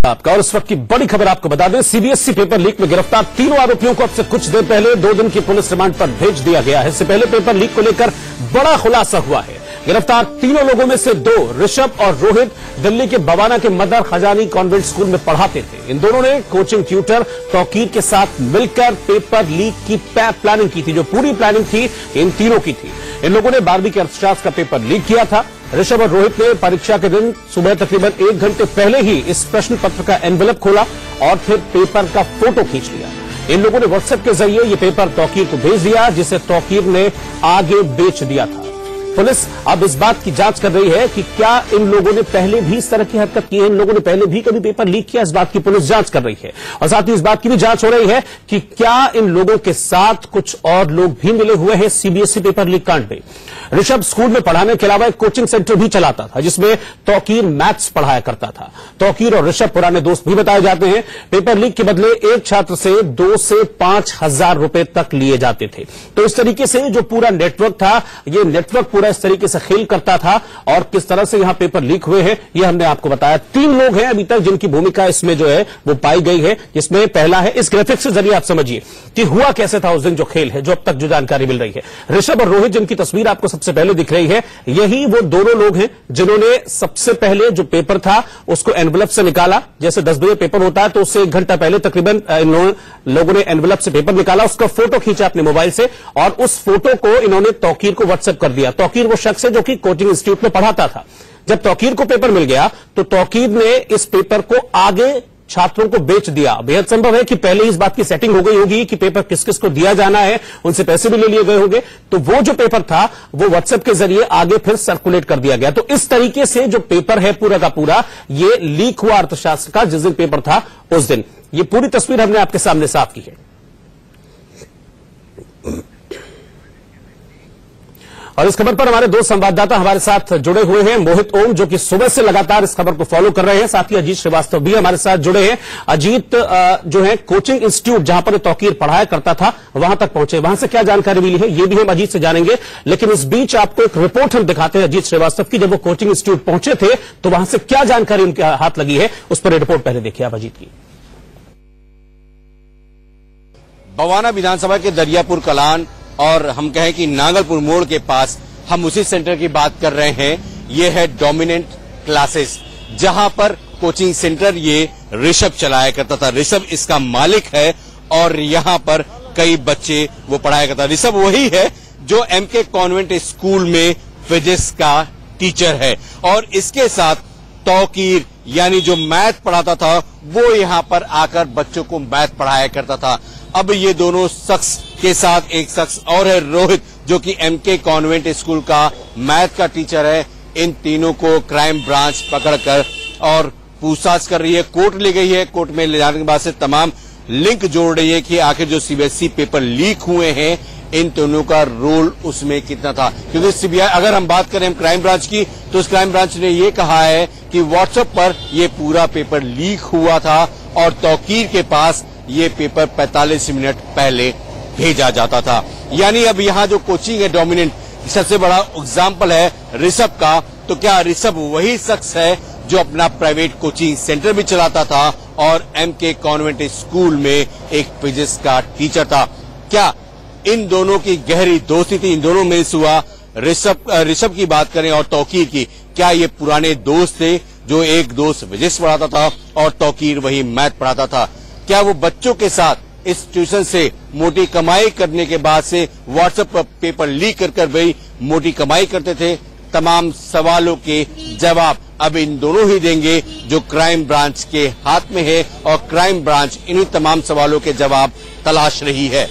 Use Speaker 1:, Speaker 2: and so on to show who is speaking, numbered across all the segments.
Speaker 1: आपका और इस वक्त की बड़ी खबर आपको बता दें, सीबीएसई पेपर लीक में गिरफ्तार तीनों आरोपियों को अब से कुछ देर पहले 2 दिन की पुलिस रिमांड पर भेज दिया गया है। इससे पहले पेपर लीक को लेकर बड़ा खुलासा हुआ है। गिरफ्तार तीनों लोगों में से 2 ऋषभ और रोहित दिल्ली के बवाना के मदर खजानी कॉन्वेंट स्कूल में पढ़ाते थे। इन दोनों ने कोचिंग ट्यूटर तौकीर के साथ मिलकर पेपर लीक की प्लानिंग की थी। जो पूरी प्लानिंग थी इन तीनों की थी। इन लोगों ने 12वीं के अर्थशास्त्र का पेपर लीक किया था। ऋषभ और रोहित ने परीक्षा के दिन सुबह तकरीबन 1 घंटे पहले ही इस प्रश्न पत्र का एनवेलप खोला और फिर पेपर का फोटो खींच लिया। इन लोगों ने व्हाट्सएप के जरिए ये पेपर तौकीर को भेज दिया, जिसे तौकीर ने आगे बेच दिया था। पुलिस अब इस बात की जांच कर रही है कि क्या इन लोगों ने पहले भी इस तरह की हरकत की है, इन लोगों ने पहले भी कभी पेपर लीक किया। इस बात की पुलिस जांच कर रही है और साथ ही इस बात की भी जांच हो रही है कि क्या इन लोगों के साथ कुछ और लोग भी मिले हुए हैं सीबीएसई पेपर लीक कांड में। ऋषभ स्कूल में पढ़ाने के अलावा एक कोचिंग सेंटर भी चलाता था, जिसमें तौकीर मैथ्स पढ़ाया करता था। तौकीर और ऋषभ पुराने दोस्त भी बताए जाते हैं। पेपर लीक के बदले एक छात्र से 2 से 5 हजार रुपए तक लिए जाते थे। तो इस तरीके से जो पूरा नेटवर्क था, ये नेटवर्क पूरा इस तरीके से खेल करता था और किस तरह से यहां पेपर लीक हुए हैं, ये हमने आपको बताया। 3 लोग हैं अभी तक जिनकी भूमिका इसमें जो है वो पाई गई है। जिसमें पहला है, इस ग्राफिक्स के जरिए आप समझिए कि हुआ कैसे था उस दिन जो खेल है, जो अब तक जो जानकारी मिल रही है। ऋषभ और रोहित जिनकी तस्वीर आपको सबसे पहले दिख रही है, यही वो दोनों लोग हैं जिन्होंने सबसे पहले जो पेपर था उसको एनवेलप से निकाला। जैसे 10 बजे पेपर होता है तो उससे 1 घंटा पहले तकरीबन इन लोगों ने एनवेलप से पेपर निकाला, उसका फोटो खींचा अपने मोबाइल से और उस फोटो को इन्होंने तौकीर को व्हाट्सएप कर दिया। तौकीर वो शख्स है जो कि कोचिंग इंस्टीट्यूट में पढ़ाता था। जब तौकीर को पेपर मिल गया तो तौकीर ने इस पेपर को आगे छात्रों को बेच दिया। बेहद संभव है कि पहले इस बात की सेटिंग हो गई होगी कि पेपर किस किस को दिया जाना है, उनसे पैसे भी ले लिए गए होंगे। तो वो जो पेपर था वो व्हाट्सएप के जरिए आगे फिर सर्कुलेट कर दिया गया। तो इस तरीके से जो पेपर है पूरा का पूरा ये लीक हुआ अर्थशास्त्र का, जिस दिन पेपर था उस दिन। ये पूरी तस्वीर हमने आपके सामने साफ की है। और इस खबर पर हमारे 2 संवाददाता हमारे साथ जुड़े हुए हैं। मोहित ओम जो कि सुबह से लगातार इस खबर को फॉलो कर रहे हैं, साथ ही अजीत श्रीवास्तव भी हमारे साथ जुड़े हैं। अजीत जो है कोचिंग इंस्टीट्यूट जहां पर तौकीर पढ़ाया करता था वहां तक पहुंचे, वहां से क्या जानकारी मिली है ये भी हम अजीत से जानेंगे। लेकिन इस बीच आपको एक रिपोर्ट हम दिखाते हैं अजीत श्रीवास्तव की। जब वो कोचिंग इंस्टीट्यूट पहुंचे थे तो वहां से क्या जानकारी उनके हाथ लगी है, उस पर रिपोर्ट पहले देखिए आप अजीत की।
Speaker 2: बवाना विधानसभा के दरियापुर कलान और हम कहें कि नागलपुर मोड़ के पास हम उसी सेंटर की बात कर रहे हैं। ये है डोमिनेंट क्लासेस, जहां पर कोचिंग सेंटर ये ऋषभ चलाया करता था। ऋषभ इसका मालिक है और यहां पर कई बच्चे वो पढ़ाया करता। ऋषभ वही है जो एमके कॉन्वेंट स्कूल में फिजिक्स का टीचर है और इसके साथ तौकीर यानी जो मैथ पढ़ाता था वो यहां पर आकर बच्चों को मैथ पढ़ाया करता था। अब ये दोनों शख्स के साथ एक शख्स और है रोहित, जो कि एमके कॉन्वेंट स्कूल का मैथ का टीचर है। इन तीनों को क्राइम ब्रांच पकड़कर और पूछताछ कर रही है। कोर्ट ले गई है। कोर्ट में ले जाने के बाद से तमाम लिंक जोड़ रही है कि आखिर जो सीबीएसई पेपर लीक हुए हैं इन दोनों का रोल उसमें कितना था। क्योंकि सीबीआई, अगर हम बात करें क्राइम ब्रांच की, तो इस क्राइम ब्रांच ने ये कहा है कि व्हाट्सएप पर ये पूरा पेपर लीक हुआ था और तौकीर के पास ये पेपर 45 मिनट पहले भेजा जाता था। यानी अब यहाँ जो कोचिंग है डोमिनेंट, सबसे बड़ा एग्जाम्पल है ऋषभ का। तो क्या ऋषभ वही शख्स है जो अपना प्राइवेट कोचिंग सेंटर भी चलाता था और एमके कॉन्वेंट स्कूल में एक फिजिक्स का टीचर था? क्या इन दोनों की गहरी दोस्ती थी? इन दोनों में हुआ ऋषभ की बात करें और तौकीर की, क्या ये पुराने दोस्त थे जो एक दोस्त फिजिक्स पढ़ाता था और तौकीर वही मैथ पढ़ाता था? क्या वो बच्चों के साथ इस ट्यूशन से मोटी कमाई करने के बाद से व्हाट्सएप पर पेपर लीक कर वही मोटी कमाई करते थे? तमाम सवालों के जवाब अब इन दोनों ही देंगे जो क्राइम ब्रांच के हाथ में है और क्राइम ब्रांच इन्हीं तमाम सवालों के जवाब तलाश रही है।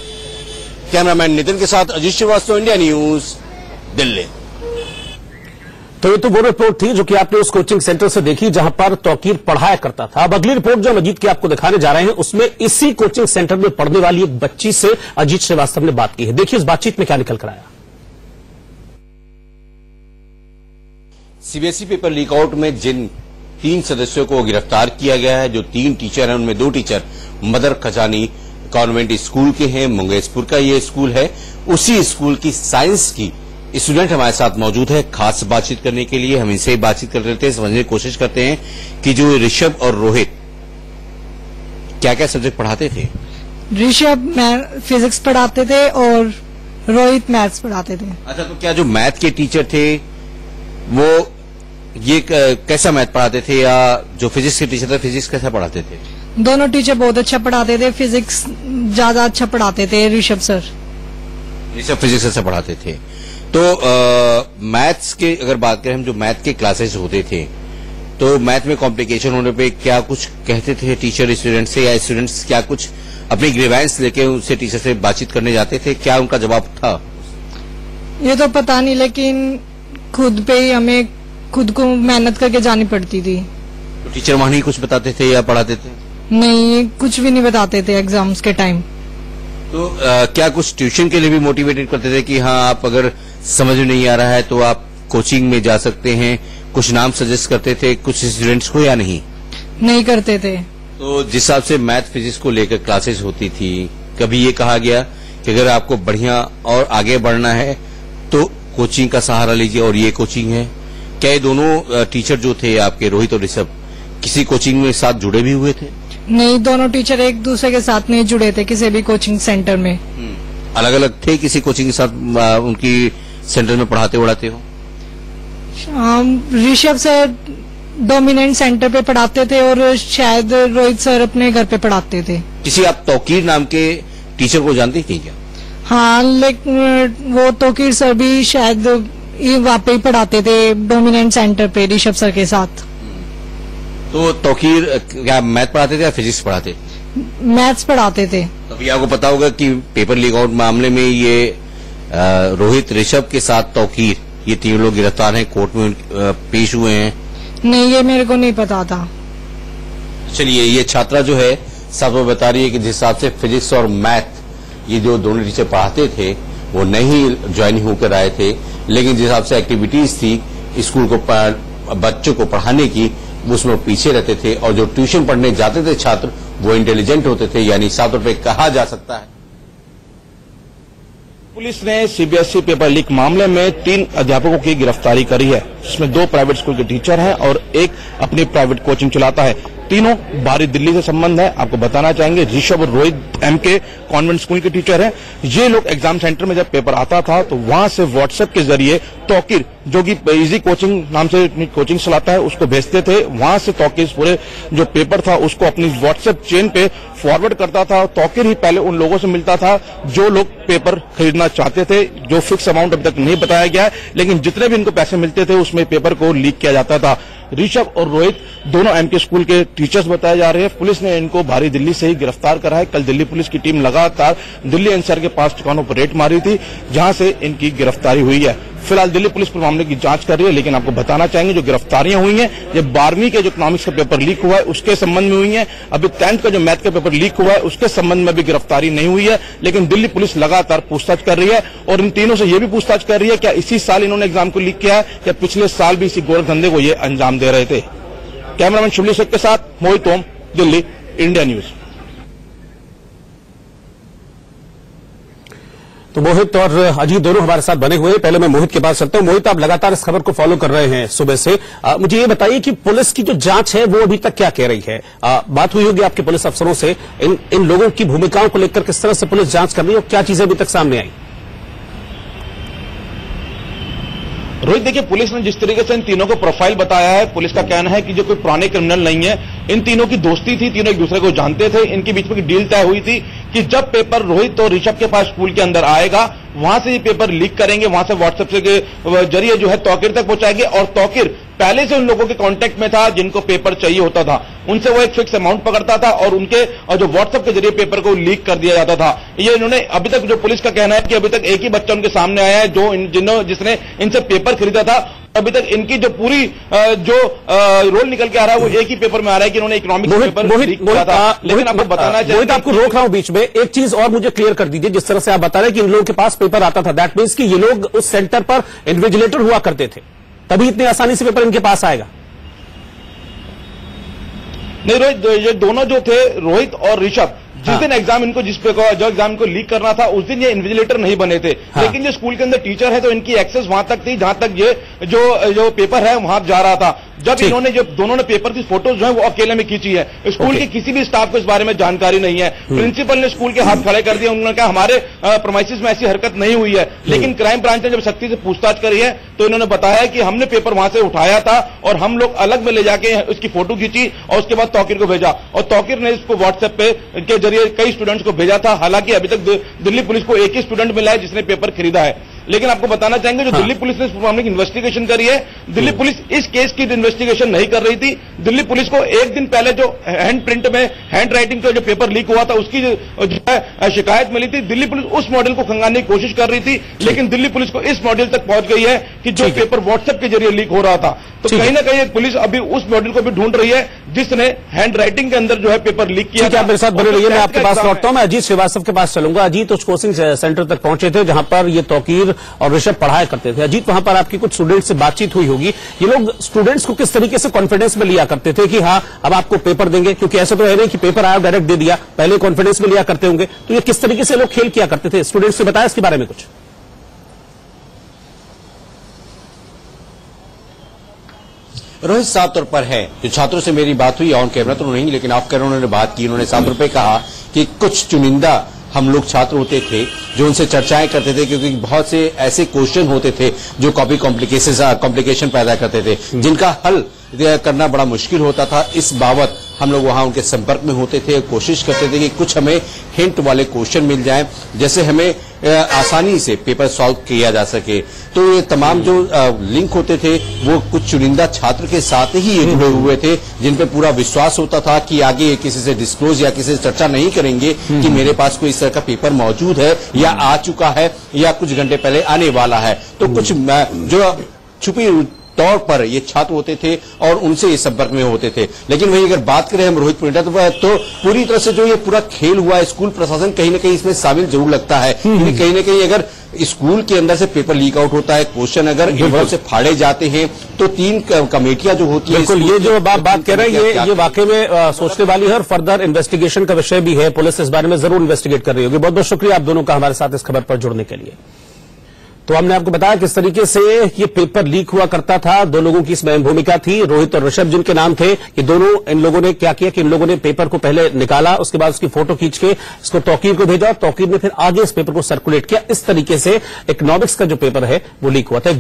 Speaker 2: कैमरामैन नितिन के साथ अजीत श्रीवास्तव, इंडिया न्यूज, दिल्ली।
Speaker 1: तो ये तो वो रिपोर्ट थी जो कि आपने उस कोचिंग सेंटर से देखी जहां पर तौकीर पढ़ाया करता था। अब अगली रिपोर्ट जो अजीत की आपको दिखाने जा रहे हैं उसमें इसी कोचिंग सेंटर में पढ़ने वाली एक बच्ची से अजीत श्रीवास्तव ने बात की है। देखिए इस बातचीत में क्या निकल कर आया।
Speaker 2: सीबीएसई पेपर लीक आउट में जिन 3 सदस्यों को गिरफ्तार किया गया है, जो 3 टीचर हैं उनमें 2 टीचर मदर खजानी कॉन्वेंट स्कूल के हैं, मंगेशपुर का ये स्कूल है। उसी स्कूल की साइंस की स्टूडेंट हमारे साथ मौजूद है खास बातचीत करने के लिए। हम इनसे बातचीत कर रहे थे, समझने की कोशिश करते हैं कि जो ऋषभ और रोहित क्या क्या सब्जेक्ट पढ़ाते थे?
Speaker 3: ऋषभ फिजिक्स पढ़ाते थे और रोहित मैथ्स पढ़ाते थे।
Speaker 2: अच्छा, तो क्या जो मैथ के टीचर थे वो ये कैसा मैथ पढ़ाते थे, या जो फिजिक्स के टीचर थे फिजिक्स कैसा पढ़ाते थे?
Speaker 3: दोनों टीचर बहुत अच्छा पढ़ाते थे। फिजिक्स ज्यादा अच्छा पढ़ाते थे ऋषभ सर।
Speaker 2: ऋषभ फिजिक्स अच्छा पढ़ाते थे। तो मैथ्स के अगर बात करें हम, जो मैथ के क्लासेस होते थे तो मैथ में कॉम्प्लिकेशन होने पे क्या कुछ कहते थे टीचर स्टूडेंट से, या स्टूडेंट्स क्या कुछ अपनी ग्रीवेंस लेके उससे टीचर से बातचीत करने जाते थे? क्या उनका जवाब था?
Speaker 3: ये तो पता नहीं, लेकिन खुद पे ही हमें खुद को मेहनत करके जानी पड़ती थी।
Speaker 2: तो टीचर वहां नहीं कुछ बताते थे या पढ़ाते थे?
Speaker 3: नहीं, कुछ भी नहीं बताते थे एग्जाम्स के टाइम।
Speaker 2: तो क्या कुछ ट्यूशन के लिए भी मोटिवेटेड करते थे कि हाँ, आप अगर समझ में नहीं आ रहा है तो आप कोचिंग में जा सकते हैं? कुछ नाम सजेस्ट करते थे कुछ स्टूडेंट्स को या नहीं?
Speaker 3: नहीं करते थे।
Speaker 2: तो जिस हिसाब से मैथ फिजिक्स को लेकर क्लासेस होती थी, कभी ये कहा गया कि अगर आपको बढ़िया और आगे बढ़ना है तो कोचिंग का सहारा लीजिए, और ये कोचिंग है? क्या ये दोनों टीचर जो थे आपके, रोहित और ऋषभ, किसी कोचिंग में साथ जुड़े भी हुए थे?
Speaker 3: नहीं, दोनों टीचर एक दूसरे के साथ नहीं जुड़े थे किसी भी कोचिंग सेंटर में।
Speaker 2: अलग अलग थे किसी कोचिंग के साथ उनकी सेंटर में पढ़ाते उड़ाते हो?
Speaker 3: ऋषभ सर डोमिनेंट सेंटर पे पढ़ाते थे और शायद रोहित सर अपने घर पे पढ़ाते थे।
Speaker 2: किसी आप तौकीर नाम के टीचर को जानती थी क्या?
Speaker 3: हाँ, लेकिन वो तौकीर सर भी शायद वहाँ पे ही पढ़ाते थे डोमिनेंट सेंटर पे ऋषभ सर के साथ।
Speaker 2: तो तौकीर क्या मैथ पढ़ाते थे या फिजिक्स पढ़ाते?
Speaker 3: मैथ्स पढ़ाते थे।
Speaker 2: तभी आपको पता होगा कि पेपर लीक आउट मामले में ये रोहित, ऋषभ के साथ तौकीर, ये तीन लोग गिरफ्तार हैं, कोर्ट में पेश हुए हैं।
Speaker 3: नहीं, ये मेरे को नहीं पता था।
Speaker 2: चलिए, ये छात्रा जो है साफ तौर बता रही है कि जिस हिसाब से फिजिक्स और मैथ ये जो दोनों टीचर पढ़ाते थे वो नहीं ज्वाइन होकर आए थे, लेकिन जिस हिसाब से एक्टिविटीज थी स्कूल को बच्चों को पढ़ाने की, उसमें पीछे रहते थे, और जो ट्यूशन पढ़ने जाते थे छात्र वो इंटेलिजेंट होते थे, यानी साफ तौर पर कहा जा सकता है।
Speaker 4: पुलिस ने सीबीएसई पेपर लीक मामले में 3 अध्यापकों की गिरफ्तारी करी है, जिसमें 2 प्राइवेट स्कूल के टीचर हैं और एक अपनी प्राइवेट कोचिंग चलाता है। तीनों बाहरी दिल्ली से संबंध है। आपको बताना चाहेंगे, ऋषभ और रोहित एमके कॉन्वेंट स्कूल के टीचर हैं। ये लोग एग्जाम सेंटर में जब पेपर आता था तो वहां से व्हाट्सएप के जरिए तौकीर, जो कि इजी कोचिंग नाम से कोचिंग चलाता है, उसको भेजते थे। वहां से तौकीर पूरे जो पेपर था उसको अपनी व्हाट्सएप चेन पे फॉरवर्ड करता था। तौकीर ही पहले उन लोगों से मिलता था जो लोग पेपर खरीदना चाहते थे, जो फिक्स अमाउंट अभी तक नहीं बताया गया है, लेकिन जितने भी इनको पैसे मिलते थे उसमें पेपर को लीक किया जाता था। ऋषभ और रोहित दोनों एमके स्कूल के टीचर्स बताए जा रहे हैं। पुलिस ने इनको भारी दिल्ली से ही गिरफ्तार करा है। कल दिल्ली पुलिस की टीम लगातार दिल्ली एनसीआर के 5 ठिकानों पर रेड मारी थी, जहां से इनकी गिरफ्तारी हुई है। फिलहाल दिल्ली पुलिस पर मामले की जांच कर रही है, लेकिन आपको बताना चाहेंगे जो गिरफ्तारियां हुई हैं ये 12वीं के जो इकोनॉमिक्स का पेपर लीक हुआ है उसके संबंध में हुई है। अभी 10th का जो मैथ का पेपर लीक हुआ है उसके संबंध में भी गिरफ्तारी नहीं हुई है, लेकिन दिल्ली पुलिस लगातार पूछताछ कर रही है और इन तीनों से ये भी पूछताछ कर रही है क्या इसी साल इन्होंने एग्जाम को लीक किया है या पिछले साल भी इसी गोरख धंधे को ये अंजाम दे रहे थे। कैमरामैन शिवली शेख के साथ मोहित ओम, दिल्ली, इंडिया न्यूज।
Speaker 1: तो मोहित और अजीत दोनों हमारे साथ बने हुए हैं। पहले मैं मोहित के पास चलता हूं। मोहित, आप लगातार इस खबर को फॉलो कर रहे हैं सुबह से। मुझे ये बताइए कि पुलिस की जो जांच है वो अभी तक क्या कह रही है? बात हुई होगी आपके पुलिस अफसरों से, इन लोगों की भूमिकाओं को लेकर किस तरह से पुलिस जांच कर रही है और क्या चीजें अभी तक सामने आई?
Speaker 4: रोहित, देखिए, पुलिस ने जिस तरीके से इन तीनों को प्रोफाइल बताया है, पुलिस का कहना है कि जो कोई पुराने क्रिमिनल नहीं है, इन तीनों की दोस्ती थी, तीनों एक दूसरे को जानते थे। इनके बीच में डील तय हुई थी कि जब पेपर रोहित और ऋषभ के पास स्कूल के अंदर आएगा वहां से ये पेपर लीक करेंगे, वहां से व्हाट्सएप के जरिए जो है तौकीर तक पहुंचाएंगे, और तौकीर पहले से उन लोगों के कांटेक्ट में था जिनको पेपर चाहिए होता था, उनसे वो एक फिक्स अमाउंट पकड़ता था और उनके जो व्हाट्सएप के जरिए पेपर को लीक कर दिया जाता था। ये इन्होंने अभी तक, जो पुलिस का कहना है कि अभी तक एक ही बच्चा उनके सामने आया है जिसने इनसे पेपर खरीदा था। अभी तक इनकी जो पूरी रोल निकल के आ रहा है वो एक ही पेपर में आ रहा है कि इन्होंने इकोनॉमिक्स पेपर लीक किया था। लेकिन आपको बताना चाहिए,
Speaker 1: मोहित, आपको रोक रहा हूं बीच में, एक चीज और मुझे क्लियर कर दीजिए। जिस तरह से आप बता रहे हैं कि इन लोगों के पास पेपर आता था, दैट मीन्स कि ये लोग उस सेंटर पर इन्विजिलेटर हुआ करते थे, तभी इतनी आसानी से पेपर इनके पास आएगा?
Speaker 4: नहीं रोहित, ये दोनों जो थे, रोहित और ऋषभ, जिस दिन एग्जाम इनको जो एग्जाम इनको लीक करना था उस दिन ये इन्विजिलेटर नहीं बने थे। लेकिन जो स्कूल के अंदर टीचर है तो इनकी एक्सेस वहां तक थी जहां तक ये जो पेपर है वहां जा रहा था। जब इन्होंने जो दोनों ने पेपर की फोटोज जो है वो अकेले में खींची है। स्कूल के किसी भी स्टाफ को इस बारे में जानकारी नहीं है। प्रिंसिपल ने स्कूल के हाथ खड़े कर दिए, उन्होंने कहा हमारे प्रीमाइसेस में ऐसी हरकत नहीं हुई है। लेकिन क्राइम ब्रांच ने जब सख्ती से पूछताछ करी है तो इन्होंने बताया कि हमने पेपर वहां से उठाया था और हम लोग अलग में ले जाके उसकी फोटो खींची और उसके बाद तौकीर को भेजा, और तौकीर ने इसको व्हाट्सएप पे के जरिए कई स्टूडेंट्स को भेजा था। हालांकि अभी तक दिल्ली पुलिस को एक ही स्टूडेंट मिला है जिसने पेपर खरीदा है। लेकिन आपको बताना चाहेंगे जो दिल्ली पुलिस ने इस मामले की इन्वेस्टिगेशन करी है, दिल्ली पुलिस इस केस की इन्वेस्टिगेशन नहीं कर रही थी। दिल्ली पुलिस को एक दिन पहले जो हैंड प्रिंट में हैंड राइटिंग का जो पेपर लीक हुआ था उसकी जो है शिकायत मिली थी। दिल्ली पुलिस उस मॉडल को खंगालने की कोशिश कर रही थी, लेकिन दिल्ली पुलिस को इस मॉडल तक पहुंच गई है कि जो पेपर व्हाट्सएप के जरिए लीक हो रहा था। तो कहीं ना कहीं पुलिस अभी उस मॉडल को भी ढूंढ रही है जिसने हैंड राइटिंग के अंदर जो है पेपर लीक किया।
Speaker 1: आप मेरे साथ बने रहिए, मैं आपके पास लौटता हूं। मैं अजीत श्रीवास्तव के पास चलूंगा। अजीत उस कोचिंग सेंटर तक पहुंचे थे जहां पर ये तौकीर और ऋषभ पढ़ाया करते थे। अजीत, वहां पर आपकी कुछ स्टूडेंट्स से बातचीत हुई होगी। ये लोग स्टूडेंट्स को किस तरीके से कॉन्फिडेंस में लिया करते थे कि हाँ अब आपको पेपर देंगे, क्योंकि ऐसा तो है नहीं कि पेपर आया डायरेक्ट दे दिया, पहले कॉन्फिडेंस में लिया करते होंगे। तो ये किस तरीके से लोग खेल किया करते थे? स्टूडेंट्स से बताया इसके बारे में कुछ?
Speaker 2: रोहित साफ तौर पर है, जो छात्रों से मेरी बात हुई ऑन कैमरा तो नहीं, लेकिन ऑफ कैमरा उन्होंने बात की। उन्होंने साफ तौर पर कहा कि कुछ चुनिंदा हम लोग छात्र होते थे जो उनसे चर्चाएं करते थे, क्योंकि बहुत से ऐसे क्वेश्चन होते थे जो कॉपी कॉम्प्लिकेशन पैदा करते थे, जिनका हल करना बड़ा मुश्किल होता था। इस बाबत हम लोग वहां उनके संपर्क में होते थे, कोशिश करते थे कि कुछ हमें हिंट वाले क्वेश्चन मिल जाएं, जैसे हमें आसानी से पेपर सॉल्व किया जा सके। तो ये तमाम जो लिंक होते थे वो कुछ चुनिंदा छात्र के साथ ही ये जुड़े हुए थे, जिन पे पूरा विश्वास होता था कि आगे किसी से डिस्क्लोज या किसी से चर्चा नहीं करेंगे कि मेरे पास कोई इस तरह का पेपर मौजूद है या आ चुका है या कुछ घंटे पहले आने वाला है। तो कुछ जो छुपी तौर पर ये छात्र होते थे और उनसे इस संपर्क में होते थे। लेकिन वही अगर बात करें हम रोहित पुनिया तो पूरी तरह से जो ये पूरा खेल हुआ, स्कूल प्रशासन कहीं ना कहीं इसमें शामिल जरूर लगता है। क्योंकि कहीं ना कहीं अगर स्कूल के अंदर से पेपर लीक आउट होता है, क्वेश्चन अगर इन्वॉल्व से फाड़े जाते हैं, तो 3 कमेटियां जो होती है।
Speaker 1: बिल्कुल, ये जो आप बात कर रहे हैं ये वाकई में सोचने वाली है और फर्दर इन्वेस्टिगेशन का विषय भी है। पुलिस इस बारे में जरूर इन्वेस्टिगेट कर रही होगी। बहुत बहुत शुक्रिया आप दोनों का हमारे साथ इस खबर पर जुड़ने के लिए। तो हमने आपको बताया किस तरीके से ये पेपर लीक हुआ करता था। 2 लोगों की इसमें भूमिका थी, रोहित और ऋषभ जिनके नाम थे। ये दोनों, इन लोगों ने क्या किया कि इन लोगों ने पेपर को पहले निकाला, उसके बाद उसकी फोटो खींच के इसको तौकीर को भेजा और तौकीर ने फिर आगे इस पेपर को सर्कुलेट किया। इस तरीके से इकोनॉमिक्स का जो पेपर है वो लीक हुआ था।